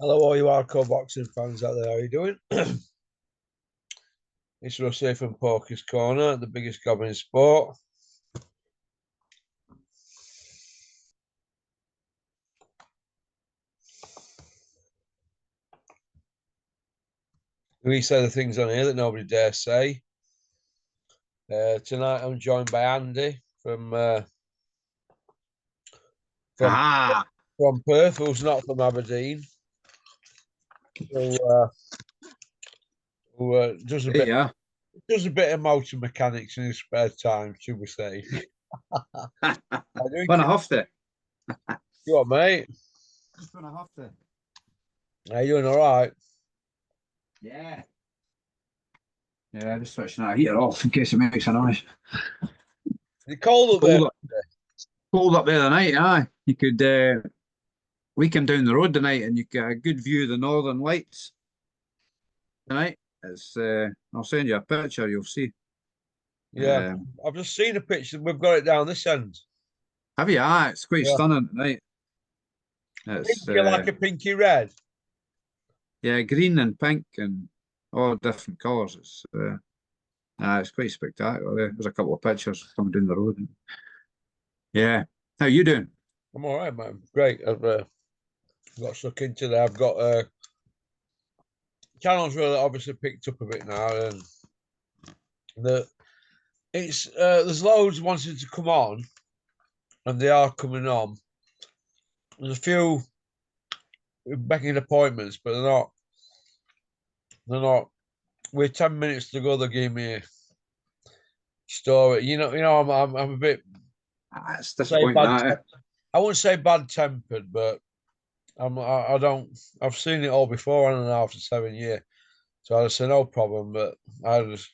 Hello, all you hardcore boxing fans out there. How are you doing? It's Rusty from Poker's Corner, the biggest gob in sport. We say the things on here that nobody dares say. Tonight I'm joined by Andy from Ah, from Perth, who's not from Aberdeen, who does there you are. a bit of motor mechanics in his spare time, should we say? I do. When I have to. You what, mate? Just when I have to. Are you doing all right? Yeah. Yeah, just switching that heater off in case it makes a noise. It's cold up there. Cold up there tonight, aye. You could we came down the road tonight and you get a good view of the northern lights tonight. It's I'll send you a picture, you'll see. Yeah, I've just seen a picture. We've got it down this end. Have you? Ah, it's quite Yeah. stunning tonight. It's Pinky like a pinky red. yeah, green and pink and all different colours. It's quite spectacular. There's a couple of pictures coming down the road. Yeah. How you doing? I'm all right, man. Great. I've got stuck into there. I've got channels really obviously picked up a bit now, and the it's there's loads wanting to come on, and they are coming on. There's a few backing appointments, but they're not. They're not. With 10 minutes to go, they give me a story. I'm a bit It's say disappointing bad. that. I wouldn't say bad tempered, but I don't. I've seen it all before, and after 7 years. So I just say no problem, but I just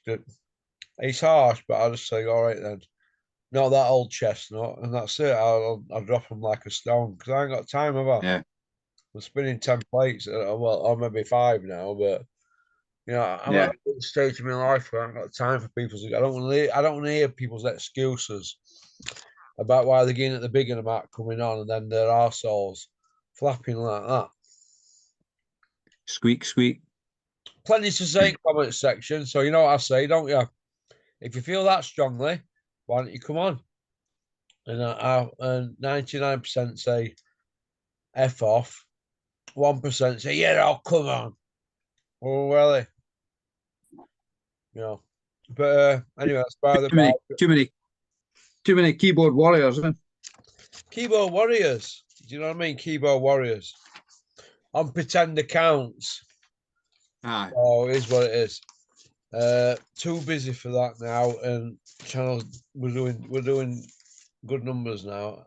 it's harsh, but I just say all right then. Not that old chestnut, and that's it. I'll drop him like a stone because I ain't got time have I? Yeah, I'm spinning 10 plates. Well, I'm maybe five now, but I'm yeah, at a stage of my life where I haven't got time for people's. I don't want to hear people's excuses about why they're getting at the big amount coming on, and then their arseholes flapping like that. squeak, squeak. Plenty to say in comment section. So you know what I say, don't you? If you feel that strongly, why don't you come on? And 99% say F off. 1% say, yeah, I'll come on. Oh, well, you know. But anyway, that's by the Too by. many, too many, too many keyboard warriors. Huh? Keyboard warriors. Do you know what I mean? Keyboard warriors. On pretend accounts. Aye, Oh, it is what it is. Too busy for that now, and channels we're doing good numbers now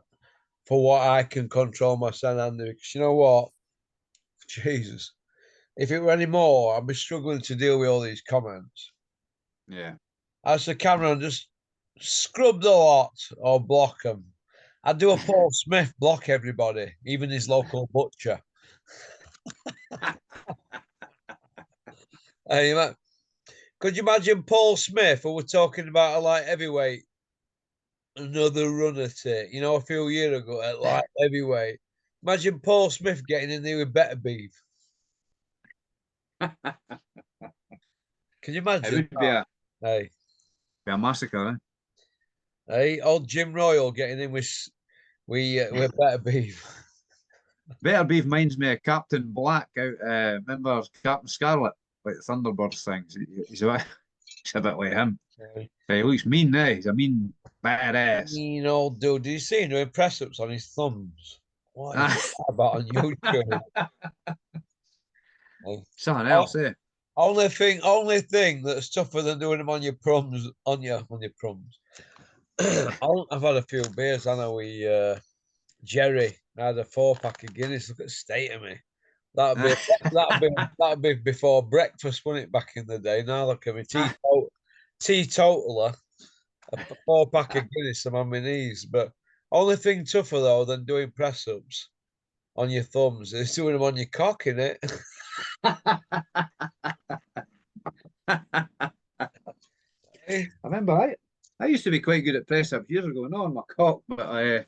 for what I can control my son Andy. Because you know what, Jesus, if it were any more, I'd be struggling to deal with all these comments. yeah. As the camera, just scrub the lot or block them. I'd do a Paul Smith block everybody, even his local butcher. Hey, man, could you imagine Paul Smith, who we're talking about a light heavyweight, another run at it, a few years ago at light heavyweight? Imagine Paul Smith getting in there with better beef. Can you It imagine would that? Hey, be a massacre. Eh? hey, old Jim Royal getting in with better beef. Better Beef reminds me of Captain Black out. Remember Captain Scarlet, like the Thunderbirds things. He's a bit like him. He looks mean, eh? He's a mean badass. Mean old dude. Did you see him doing press ups on his thumbs? What is that about on YouTube? Hey. Something Oh, else, eh? only thing that's tougher than doing them on your prums on your prums. I've had a few beers. I know Jerry had a 4 pack of Guinness. Look at the state of me. That'd be that'd be that'd be before breakfast, wouldn't it? Back in the day. Now look at me, teetotaler, a 4 pack of Guinness. I'm on my knees. But only thing tougher though than doing press ups on your thumbs is doing them on your cock, innit? I remember I used to be quite good at press ups years ago, not on my cock, but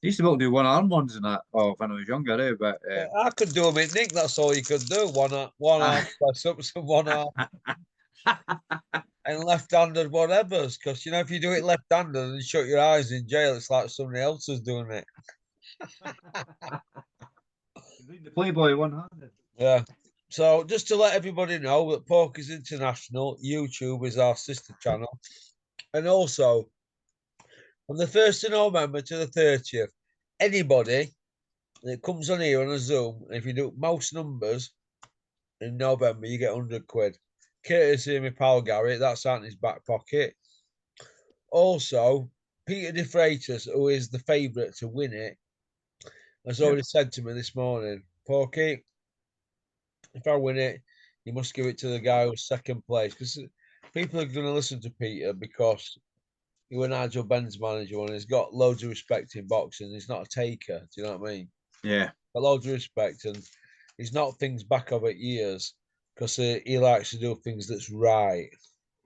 I used to be able to do one-arm ones and that. Oh, when I was younger, but I could do them in Nick. That's all you could do. One arm press ups and one arm and left-handed whatever's. Because you know, if you do it left-handed and shut your eyes in jail, it's like somebody else is doing it. read the Playboy one-handed. Yeah. So just to let everybody know that Poker's International YouTube is our sister channel, and also from the 1st of November to the 30th, anybody that comes on here on a Zoom, if you do most numbers in November, you get 100 quid. Courtesy of my pal Gary, that's out in his back pocket. Also, Peter De Freitas, who is the favourite to win it, has already said to me this morning, Porky, if I win it, you must give it to the guy who's second place. Because people are going to listen to Peter because he was Nigel Benn's manager and he's got loads of respect in boxing. He's not a taker. Do you know what I mean? Yeah. Got loads of respect, and he's not things back over years because he likes to do things that's right.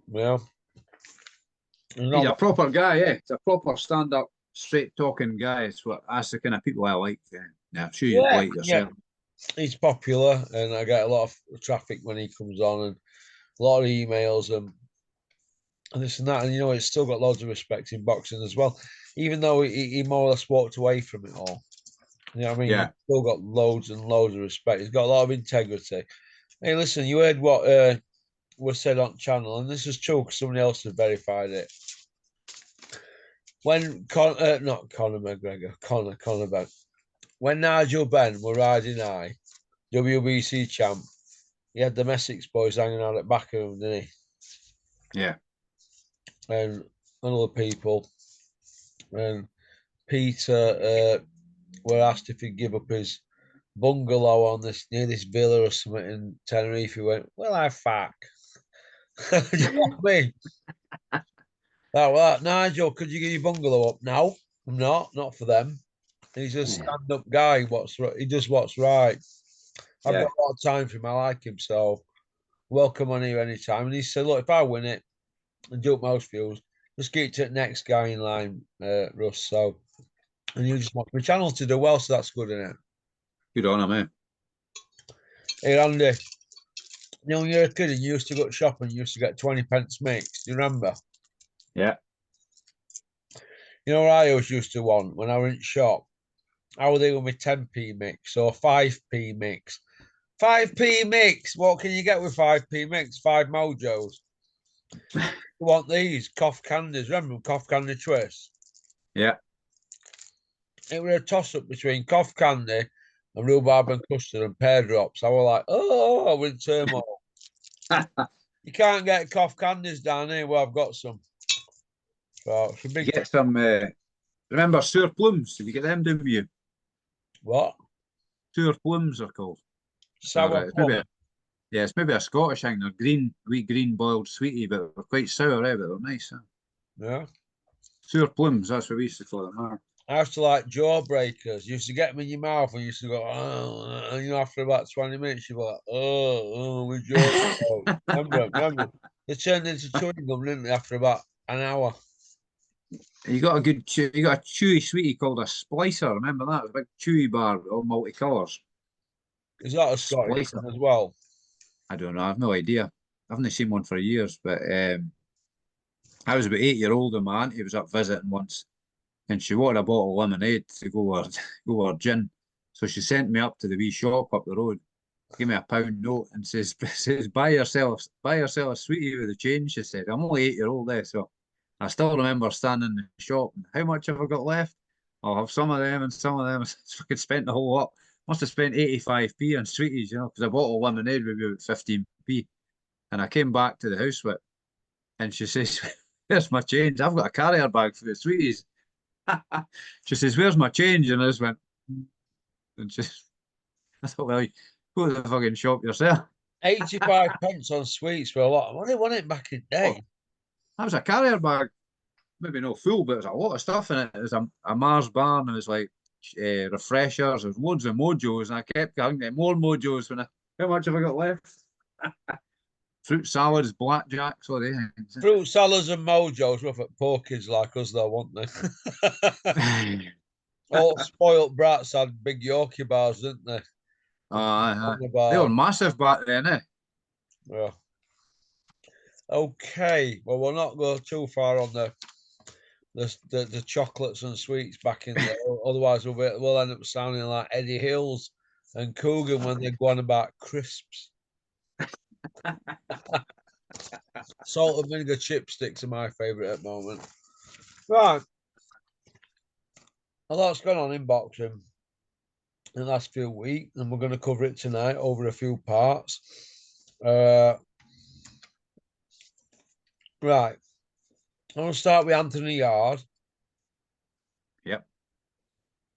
You know? He's a proper guy, yeah. He's a proper stand-up, straight-talking guy. That's the kind of people I like. Yeah, I'm sure you'd like yourself. He's popular, and I get a lot of traffic when he comes on, and a lot of emails and this and that. And you know, he's still got loads of respect in boxing as well, even though he more or less walked away from it all. You know what I mean? Yeah. He's still got loads and loads of respect. He's got a lot of integrity. Hey, listen, you heard what was said on channel, and this is true because somebody else has verified it. When not Conor McGregor, Conor Ben, when Nigel Benn were riding high, WBC champ, he had the Essex boys hanging out at back of him, didn't he? Yeah. And other people. And Peter were asked if he'd give up his bungalow on this near this villa or something in Tenerife. He went, well, I fuck. Do you know what I mean? Well, Nigel, could you give your bungalow up? No, I'm not for them. He's a stand-up guy. He does what's right. I've got a lot of time for him. I like him, so welcome on here anytime. And he said, look, if I win it and do up most views, just get to the next guy in line, Russ. So, and you just want my channel to do well, so that's good, isn't it? Good on him, man. Hey, Andy, you know, when you're a kid and you used to go shopping, you used to get 20 pence mix. Do you remember? Yeah. You know what I always used to want when I were in shop? How were they with my 10p mix or 5p mix? 5p mix. What can you get with 5p mix? 5 mojos. You want these cough candies? Remember cough candy twists? Yeah. It was a toss up between cough candy and rhubarb and custard and pear drops. I was like, oh, I went turmoil. You can't get cough candies down here. Well, I've got some. So it's a big. You get some. Remember sour plums? Did you get them? Do you? What? Sour plums are called. Sour plum. It's maybe a Scottish thing. They're wee green boiled sweetie, but they're quite sour, but they're nice. Huh? Yeah. Sour plums, that's what we used to call them. Huh? I used to like jawbreakers. You used to get them in your mouth and you used to go, oh, and you know, after about 20 minutes, you're like, we jaw. remember? They turned into chewing gum, didn't they, after about an hour? You got a chewy sweetie called a splicer. Remember that? It was a big chewy bar with all multicolours. Is that a Scottish one as well? I don't know. I have no idea. I haven't seen one for years, but I was about 8-year-old and my auntie was up visiting once, and she wanted a bottle of lemonade to go her gin. So she sent me up to the wee shop up the road, gave me a £1 note, and says buy yourself a sweetie with the change. She said, I'm only 8-year-old there, so I still remember standing in the shop. How much have I got left? I'll have some of them and some of them. I could spend the whole lot. Must have spent 85p on sweeties, you know, because a bottle of lemonade would be about 15p. And I came back to the house with, and she says, "Where's my change? I've got a carrier bag for the sweeties." She says, "Where's my change?" And I just went, and I thought, well, go to the fucking shop yourself. 85 pence on sweets for a lot of money, wasn't it, back in the day? That was a carrier bag. Maybe no full, but there's a lot of stuff in it. It was a Mars bar, and it was like refreshers. There's loads of mojos, and I kept getting more mojos. How much have I got left? Fruit salads, blackjacks, all the things. Fruit salads and mojos were for poor kids like us, though, weren't they? All spoilt brats had big Yorkie bars, didn't they? Oh, aye. On the They were bar. massive back then, eh? Yeah. Okay. Well, we'll not go too far on the chocolates and sweets back in there. Otherwise, we'll end up sounding like Eddie Hills and Coogan when they're going about crisps. Salt and vinegar chipsticks are my favourite at the moment. Right. A lot's gone on in boxing in the last few weeks, and we're going to cover it tonight over a few parts. Right. I'm going to start with Anthony Yarde. Yep.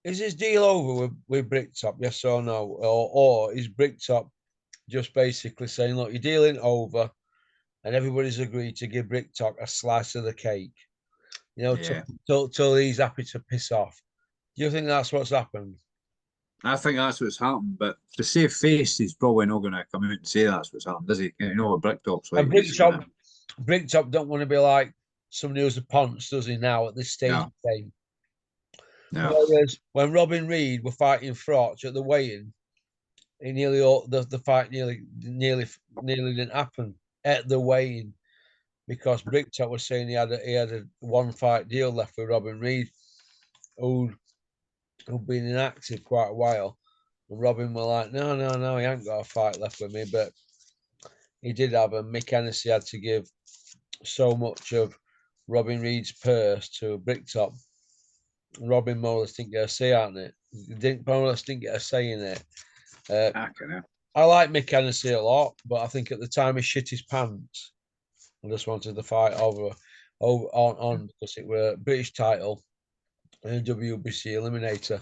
Is his deal over with Bricktop, yes or no? Or is Bricktop just basically saying, look, your deal ain't over, and everybody's agreed to give Bricktop a slice of the cake, you know, Yeah. till he's happy to piss off? Do you think that's what's happened? I think that's what's happened, but to save face, he's probably not going to come out and say that's what's happened, does he? You know what Bricktop's like. And Bricktop don't want to be like somebody who's a ponce, does he, now at this stage of No, the game? no. Whereas when Robin Reed were fighting Frotch at the weigh-in, he nearly the fight nearly didn't happen at the weigh-in because Bricktop was saying he had a one fight deal left with Robin Reed, who'd been inactive quite a while. And Robin were like, no, he ain't got a fight left with me, but he did have, and Mick Hennessy had to give so much of Robin Reed's purse to Bricktop. Robin Morris didn't get a say on it. Morris didn't get a say in it. I like Mick Hennessy a lot, but I think at the time he shit his pants. I just wanted the fight on because it were a British title and a WBC eliminator.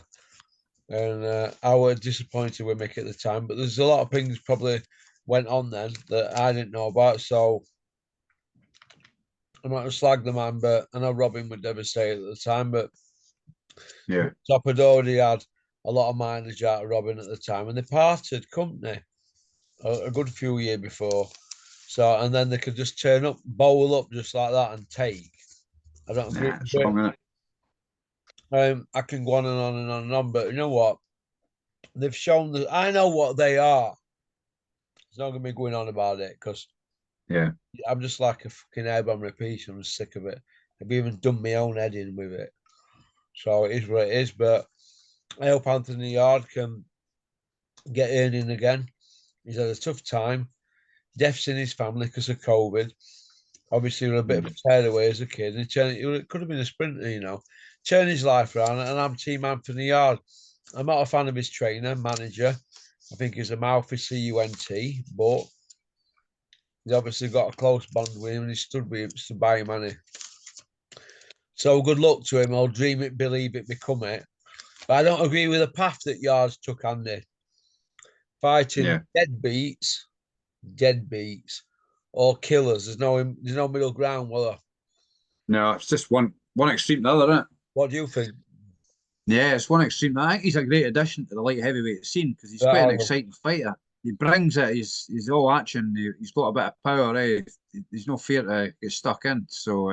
And I was disappointed with Mick at the time, but there's a lot of things probably went on then that I didn't know about. So I'm not going to slag the man, but I know Robin would never say it at the time, but Yeah. Top had already had a lot of mileage out of Robin at the time, and they parted company a good few years before. So, and then they could just turn up, bowl up just like that and take. I don't agree. Nah, it's wrong, innit? I can go on and on and on and on, but you know what? They've shown that I know what they are. It's not going to be going on about it because Yeah. I'm just like a fucking herb on repeat. I'm sick of it. I've even done my own head in with it. So it is what it is. But I hope Anthony Yarde can get earning again. He's had a tough time. Deaths in his family because of COVID. Obviously, we're a bit of a tearaway as a kid. And it could have been a sprinter, you know. Turn his life around, and I'm Team Anthony Yarde. I'm not a fan of his trainer, manager. I think he's a mouthy CUNT, but he's obviously got a close bond with him and he stood by him, hasn't he? So good luck to him. I'll dream it, believe it, become it. But I don't agree with the path that Yards took, Andy. Fighting deadbeats, or killers. There's no middle ground, will there? No, it's just one extreme to the other, isn't it? What do you think? Yeah, it's one extreme. I think he's a great addition to the light heavyweight scene because he's quite an exciting fighter. He brings it. He's all action. He's got a bit of power. Eh? There's no fear to get stuck in. So,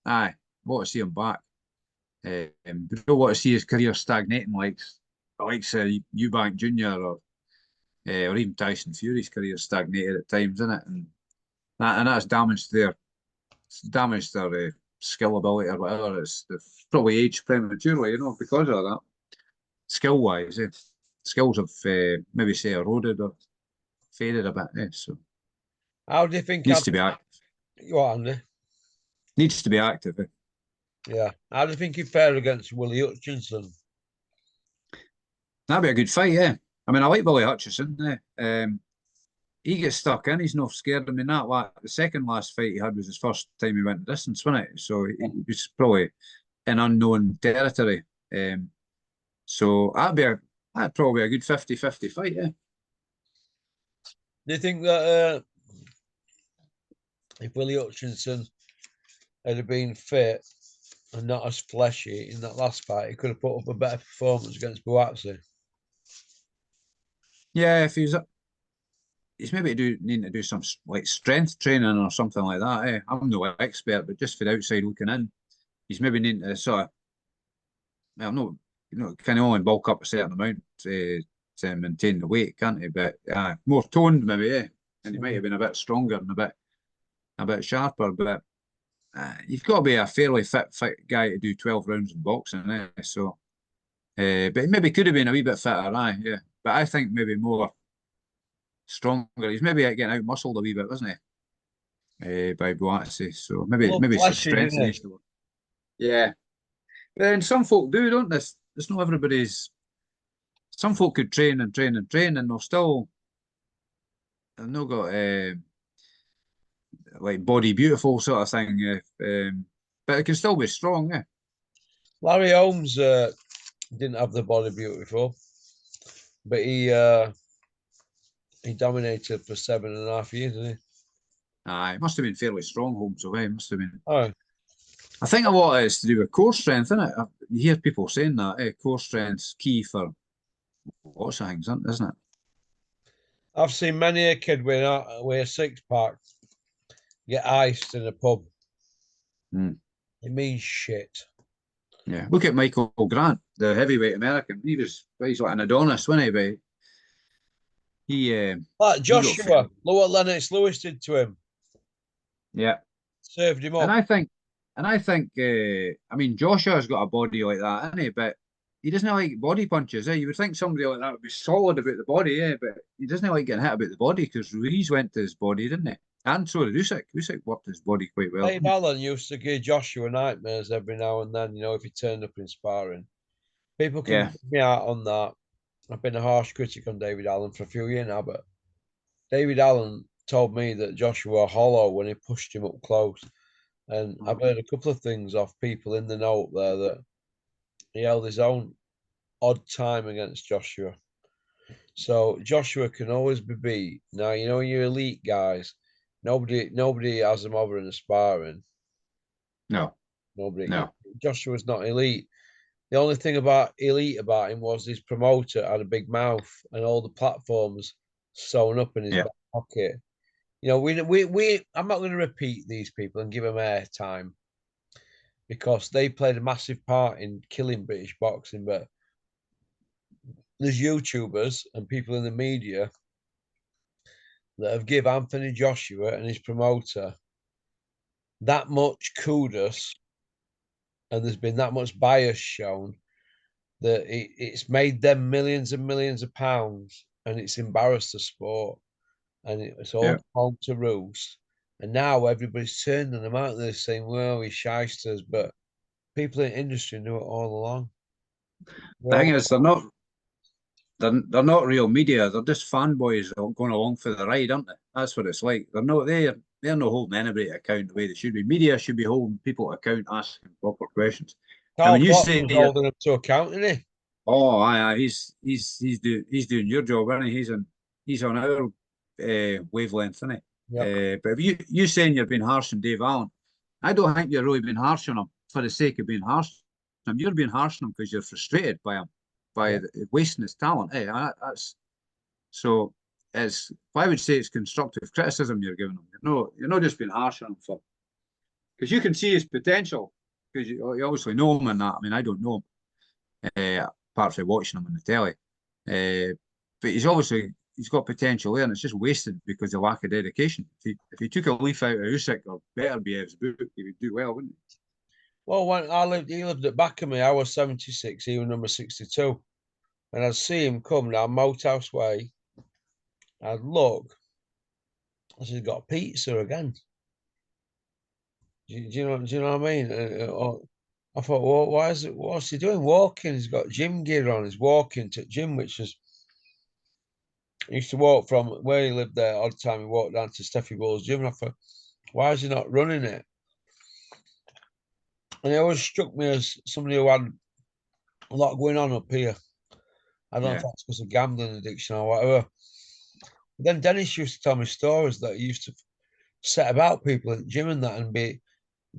aye, want to see him back. We don't want to see his career stagnating like Eubank Jr. Or even Tyson Fury's career stagnated at times, isn't it? And that's damaged their skill ability or whatever. They've probably aged prematurely, you know, because of that. Skill wise, skills have maybe say eroded or faded a bit. So how do you think needs to be active? What, Andy? Needs to be active. Yeah. How do you think he'd fare against Willie Hutchinson? That'd be a good fight, yeah. I mean, I like Willie Hutchinson. He gets stuck in. He's not scared. I mean, the second last fight he had was his first time he went the distance, wasn't it? So he was probably in unknown territory. So that'd probably be a good 50-50 fight, yeah. Do you think that if Willie Hutchinson had been fit and not as fleshy in that last fight, he could have put up a better performance against Buatsi? Yeah, if he's maybe needing to do some like strength training or something like that. Eh? I'm no expert, but just for the outside looking in, he's maybe needing to sort of, well, no, can only bulk up a certain amount to maintain the weight, can't he? But more toned maybe, and he might have been a bit stronger and a bit sharper. But you've got to be a fairly fit guy to do 12 rounds in boxing, So, but he maybe could have been a wee bit fitter, yeah. But I think maybe more stronger. He's maybe getting out muscled a wee bit, wasn't he? By Boatsi. So maybe some Fleshy, strength didn't needs to work. Yeah. But then some folk do, don't they? It's not everybody's. Some folk could train and train and train, and they've not got like body beautiful sort of thing. But it can still be strong, yeah. Larry Holmes didn't have the body beautiful, but he dominated for 7.5 years, didn't he? It must have been fairly strong, Holmes away. Must have been. Oh, I think a lot of it's to do with core strength, isn't it? You hear people saying that core strength's key for lots of things, isn't it? I've seen many a kid with a six pack get iced in a pub. Mm. It means shit. Yeah. Look at Michael Grant, the heavyweight American. He's like an Adonis, wasn't he? But Like he got fit. Joshua, look what Lennox Lewis did to him. Yeah. Served him And up. I think, I mean, Joshua's got a body like that, hasn't he? But he doesn't like body punches. You would think somebody like that would be solid about the body, but he doesn't like getting hit about the body because Ruiz went to his body, didn't he? And so did Usyk. Usyk worked his body quite well. Dave Allen used to give Joshua nightmares every now and then, if he turned up in sparring. People can put me out on that. I've been a harsh critic on David Allen for a few years now, but David Allen told me that Joshua hollow when he pushed him up close. And I've heard a couple of things off people in the know there that he held his own odd time against Joshua. So Joshua can always be beat. Now, your elite guys, nobody has them over in the sparring. No. Nobody. No. Joshua's not elite. The only thing about elite about him was his promoter had a big mouth and all the platforms sewn up in his back pocket. I'm not going to repeat these people and give them airtime because they played a massive part in killing British boxing. But there's YouTubers and people in the media that have give Anthony Joshua and his promoter that much kudos, and there's been that much bias shown that it's made them millions and millions of pounds, and it's embarrassed the sport, and it's all home to roost. And now everybody's turning them out there saying, "Well, we shysters," but people in the industry knew it all along. The thing is, they're not real media. They're just fanboys going along for the ride, aren't they? That's what it's like. They're not holding anybody to account the way they should be. Media should be holding people to account, asking proper questions. Carl you say was holding them to account, isn't he? Oh, aye, he's doing your job, isn't he? He's on our wavelength, isn't he? Yep. But if you saying you're being harsh on Dave Allen, I don't think you're really being harsh on him for the sake of being harsh on him. You're being harsh on him because you're frustrated by him, by wasting his talent. That's so. I would say it's constructive criticism you're giving him. You're not just being harsh on him for because you can see his potential because you obviously know him and that. I mean, I don't know him. Apart from watching him on the telly. But he's got potential there, and it's just wasted because of lack of dedication. If he took a leaf out of Usyk or Beterbiev's book, he would do well, wouldn't he? Well, when he lived at back of me. I was 76, he was number 62. And I'd see him come down Moathouse Way. I'd look. I said, got a pizza again. Do you know what I mean? I thought, well, what's he doing? Walking. He's got gym gear on. He's walking to gym, which is he used to walk from where he lived there all the time. He walked down to Steffi Bull's gym. And I thought, why is he not running it? And he always struck me as somebody who had a lot going on up here. I don't know if that's because of gambling addiction or whatever. But then Dennis used to tell me stories that he used to set about people at the gym and that, and be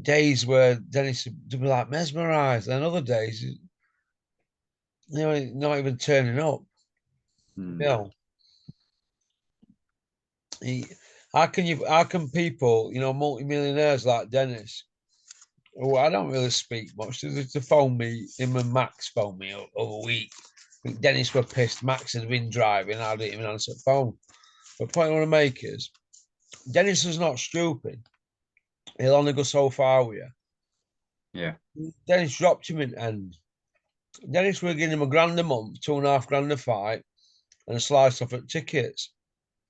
days where Dennis would be like mesmerized, and other days, not even turning up. How can people, multimillionaires like Dennis, Oh, I don't really speak much. They phoned me, him and Max phoned me over a week. I think Dennis were pissed. Max had been driving. I didn't even answer the phone. But the point I want to make is Dennis is not stupid. He'll only go so far with you. Yeah. Dennis dropped him in the end. Dennis were giving him £1,000 a month, £2.5 a fight, and a slice off at tickets.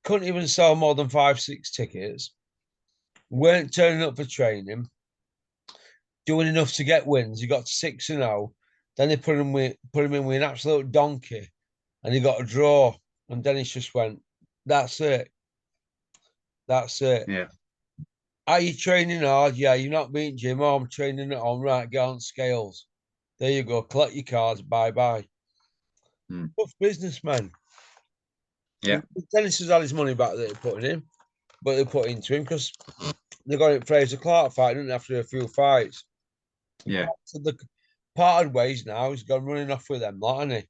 Couldn't even sell more than 5, 6 tickets. Weren't turning up for training. Doing enough to get wins. He got to 6-0. Then they put him in with an absolute donkey, and he got a draw. And Dennis just went, "That's it. That's it. Yeah. Are you training hard? Yeah, you're not beating Jim. Oh, I'm training at home. Right, get on scales. There you go. Collect your cards. Bye bye." Tough businessman. Yeah. Dennis has had his money back that they put in him, but they put into him because they got it Fraser Clark fight, didn't they, after a few fights. Yeah. So the parted ways now. He's gone running off with them, lot, hasn't he?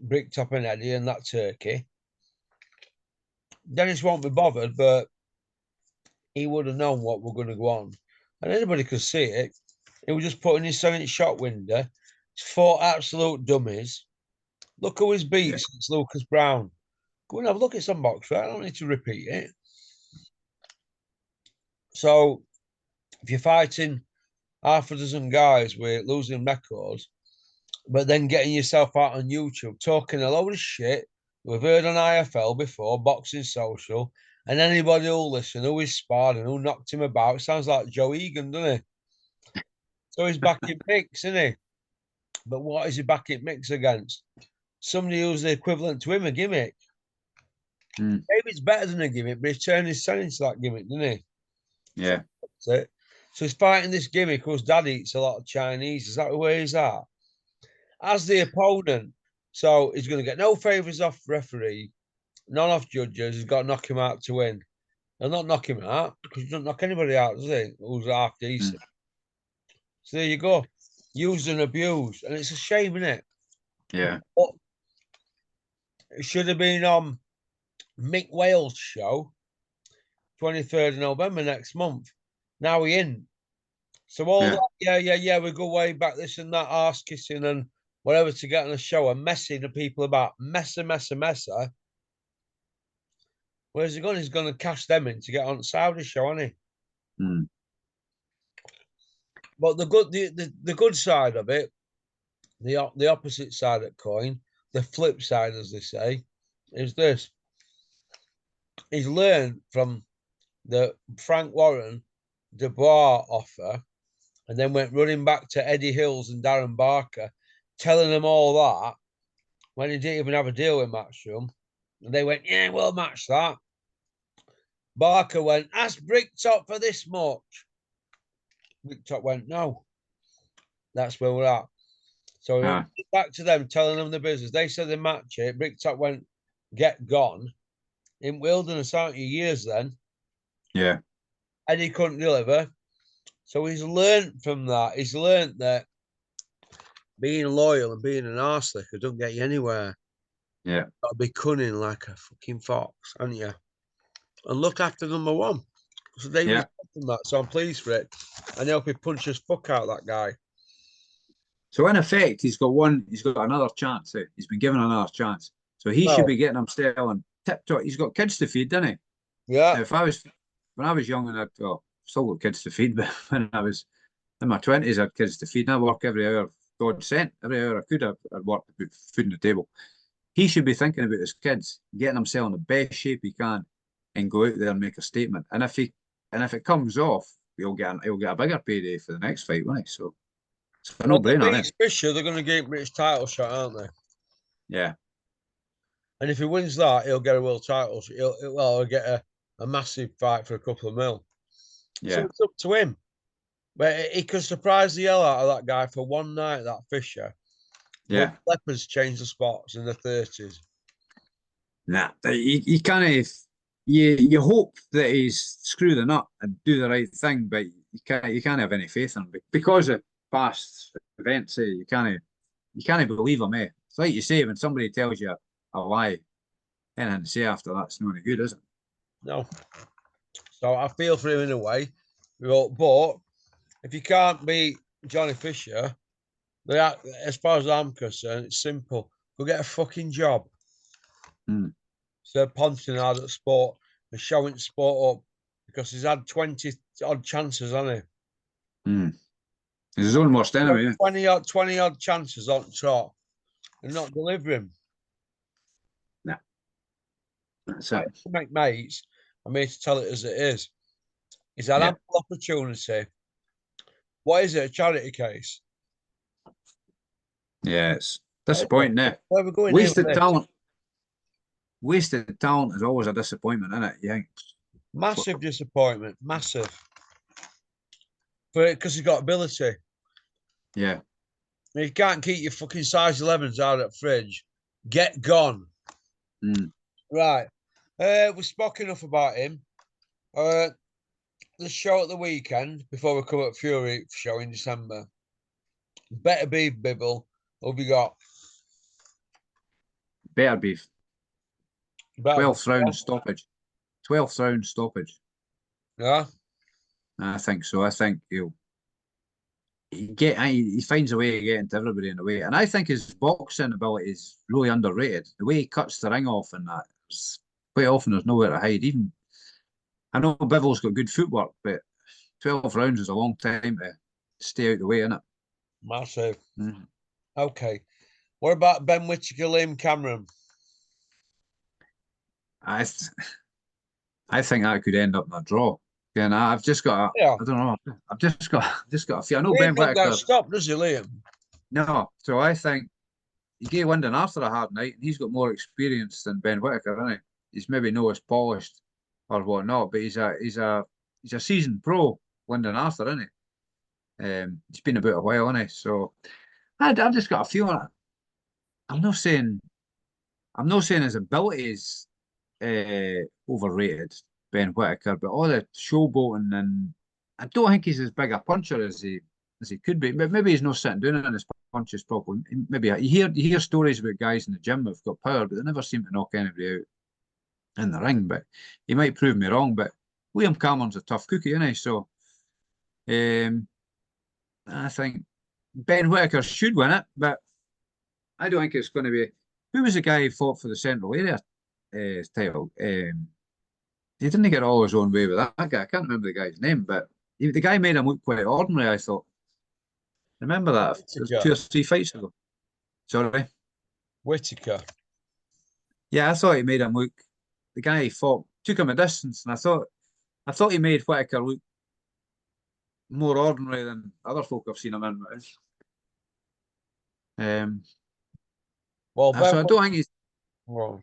Bricktop and Eddie and that turkey. Dennis won't be bothered, but he would have known what we're going to go on. And anybody could see it. He was just putting his son in shot window. It's 4 absolute dummies. Look who he's beat since Lucas Brown. Go and have a look at some box, right? I don't need to repeat it. So if you're fighting half a dozen guys with losing records, but then getting yourself out on YouTube talking a load of shit we've heard on IFL before, Boxing Social, and anybody who'll listen, who is sparred and who knocked him about, sounds like Joe Egan, doesn't he? So he's back in mix, isn't he? But what is he back in mix against? Somebody who's the equivalent to him, a gimmick. David's better than a gimmick, but he's turned his son into that gimmick, doesn't he? Yeah. That's it. So he's fighting this gimmick whose dad eats a lot of Chinese. Is that where he's at? As the opponent. So he's going to get no favours off referee, none off judges. He's got to knock him out to win. He'll not knock him out because he doesn't knock anybody out, does he? Who's half decent. So there you go. Used and abused. And it's a shame, isn't it? Yeah. But it should have been on Mick Wales' show, 23rd of November next month. Now he in. So all that, we go way back, this and that, arse kissing and whatever to get on the show and messing the people about. Messer. Where's he going? He's going to cash them in to get on Saudi show, isn't he? But the good side of it, the opposite side of the coin, the flip side, as they say, is this. He's learned from the Frank Warren Dubois offer and then went running back to Eddie Hills and Darren Barker, telling them all that when he didn't even have a deal with Matchroom. And they went, yeah, we'll match that. Barker went, ask Bricktop for this much. Bricktop went, no. That's where we're at. So back to them, telling them the business. They said they match it. Bricktop went, get gone. In wilderness, aren't you? Years then. Yeah. And he couldn't deliver. So he's learned from that. He's learned that being loyal and being an arse licker don't get you anywhere. Yeah. Got to be cunning like a fucking fox, haven't you? And look after number one. So they respect that. So I'm pleased for it. And I hope he punches fuck out that guy. So in effect, he's got another chance. He's been given another chance. So he should be getting himself on tip-top. He's got kids to feed, doesn't he? Yeah. Now, when I was young and still got kids to feed, but when I was in my 20s, I had kids to feed. And I work every hour God sent. Every hour I could, I'd work to put food on the table. He should be thinking about his kids, getting himself in the best shape he can, and go out there and make a statement. And if it comes off, he'll get a bigger payday for the next fight, won't he? So it's a no-brainer. Fisher, they're going to get British title shot, aren't they? Yeah. And if he wins that, he'll get a world title. He'll get a massive fight for a couple of mil. Yeah. So it's up to him. But he could surprise the hell out of that guy for one night, that Fisher. Yeah. But Leopards changed the spots in the 30s. Nah, you can't. You hope that he's screw the nut and do the right thing, but you can't have any faith in him because of past events. You can't believe him. It's like you say when somebody tells you a lie, anything to say after that's not any good, is it? No. So I feel for him in a way, but if you can't beat Johnny Fisher, as far as I'm concerned, it's simple. Go get a fucking job. Mm. Instead of punching hard at sport and showing sport up, because he's had 20 odd chances, hasn't he? Mm. He's his own worst enemy. Yeah. 20 odd chances on trot and not delivering. Nah. That's it. To make mates, I'm here to tell it as it is. He's had ample opportunity. What is it? A charity case? Yeah, it's disappointing. Eh? Where are we going Wasted here? talent. Wasted talent is always a disappointment, isn't it? You think? Massive disappointment. Massive. Because he's got ability. Yeah. You can't keep your fucking size 11s out of the fridge. Get gone. Mm. Right. We spoke enough about him. The show at the weekend before we come at Fury show in December. Better be Bibble. Who have you got? Better beef. Better 12th round stoppage. 12th round stoppage. Yeah. I think so. I think he finds a way to get into everybody in a way. And I think his boxing ability is really underrated. The way he cuts the ring off and that, quite often there's nowhere to hide. Even I know Bivell's got good footwork, but 12 rounds is a long time to stay out the way, isn't it? Massive. Mm-hmm. Okay. What about Ben Whittaker, Liam Cameron? I think that could end up in a draw. And I've just got I don't know. I've just got a few. I know Ben Liam Whittaker. Stop, does he, Liam? No, so I think he gave Wyndon after a hard night, and he's got more experience than Ben Whittaker, isn't he? He's maybe not as polished or whatnot, but he's a seasoned pro, Wyndon Arthur, isn't he? He's been about a while, isn't he? So I've just got a feeling. I'm not saying his ability is overrated, Ben Whittaker, but all the showboating, and I don't think he's as big a puncher as he could be. But maybe he's not sitting down on his punches properly. Maybe you hear stories about guys in the gym who've got power, but they never seem to knock anybody out in the ring. But he might prove me wrong. But Liam Cameron's a tough cookie, isn't he? So I think Ben Whittaker should win it, but I don't think it's going to be. Who was the guy who fought for the Central Area title? He didn't get all his own way with that guy. I can't remember the guy's name, but the guy made him look quite ordinary, I thought. Remember that? It was 2 or 3 fights ago. Sorry? Whittaker. Yeah, I thought he made him look. The guy he fought took him a distance, and I thought he made Whittaker look more ordinary than other folk I've seen him in. Well, so I don't think he's. Well,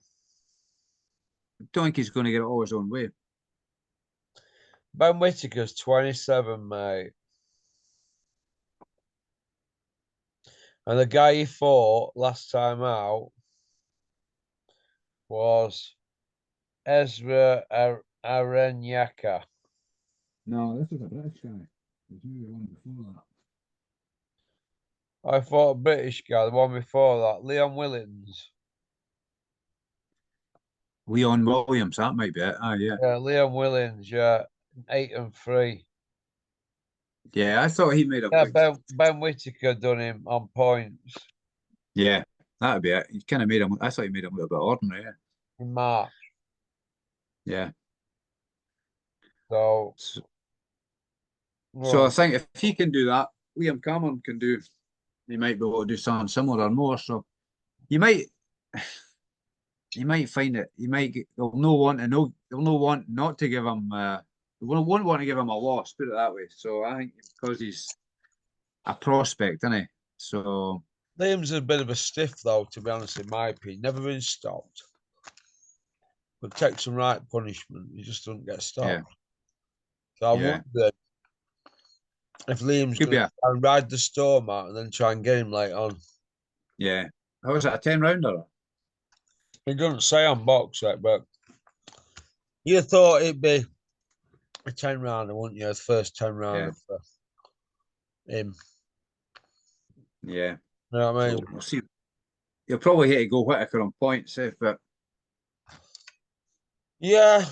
Don't think he's going to get it all his own way. Ben Whittaker's 27, mate. And the guy he fought last time out was Ezra Arenyaka. No, this is a British guy. There's maybe one before that. I fought a British guy, the one before that, Leon Willins. Leon Williams, that might be it. Yeah. Yeah, Leon Willins, yeah. 8-3. Yeah, I thought he made a Ben Whittaker done him on points. Yeah, that'd be it. He kind of made him. I thought he made him a little bit ordinary. Yeah. In March. Yeah. So I think if he can do that, Liam Cameron can do. He might be able to do something similar or more. So you might find it. They'll no want not to give him. They won't want to give him a loss. Put it that way. So I think because he's a prospect, isn't he? So Liam's a bit of a stiff, though, to be honest, in my opinion. Never been stopped. But takes some right punishment. He just doesn't get stopped. Yeah. So I wonder if Liam's going to try and ride the storm out and then try and get him late on. Yeah. How was it, a 10-rounder? He doesn't say on box set, but you thought it'd be a 10-rounder, wouldn't you? The first 10-rounder for him. Yeah. You know what I mean? So we'll see. You'll probably hate to go Whittaker on points, but yeah,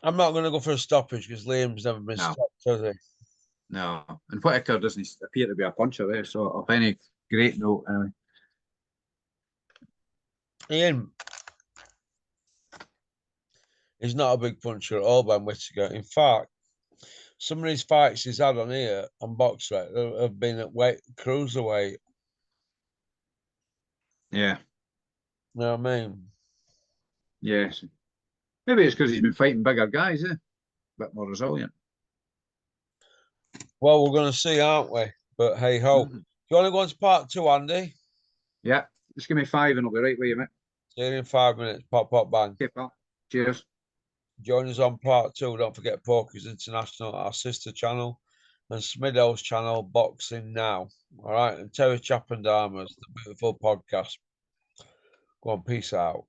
I'm not going to go for a stoppage because Liam's never been stopped, has he? No, and Whitaker doesn't appear to be a puncher there, so of any great note, anyway. Ian is not a big puncher at all, Ben Whittaker. In fact, some of these fights he's had on here on box rate have been at cruiserweight. Yeah. You know what I mean? Yes. Maybe it's because he's been fighting bigger guys, eh? A bit more resilient. Well, we're going to see, aren't we? But hey ho. Mhm. Do you want to go on to part 2, Andy? Yeah. Just give me 5 and I'll be right with you, mate. See you in 5 minutes. Pop, pop, bang. Okay, pal. Cheers. Join us on part 2. Don't forget Pokers International, our sister channel, and Smidow's channel, Boxing Now. All right. And Terry Chappendama's The Beautiful Podcast. Go on. Peace out.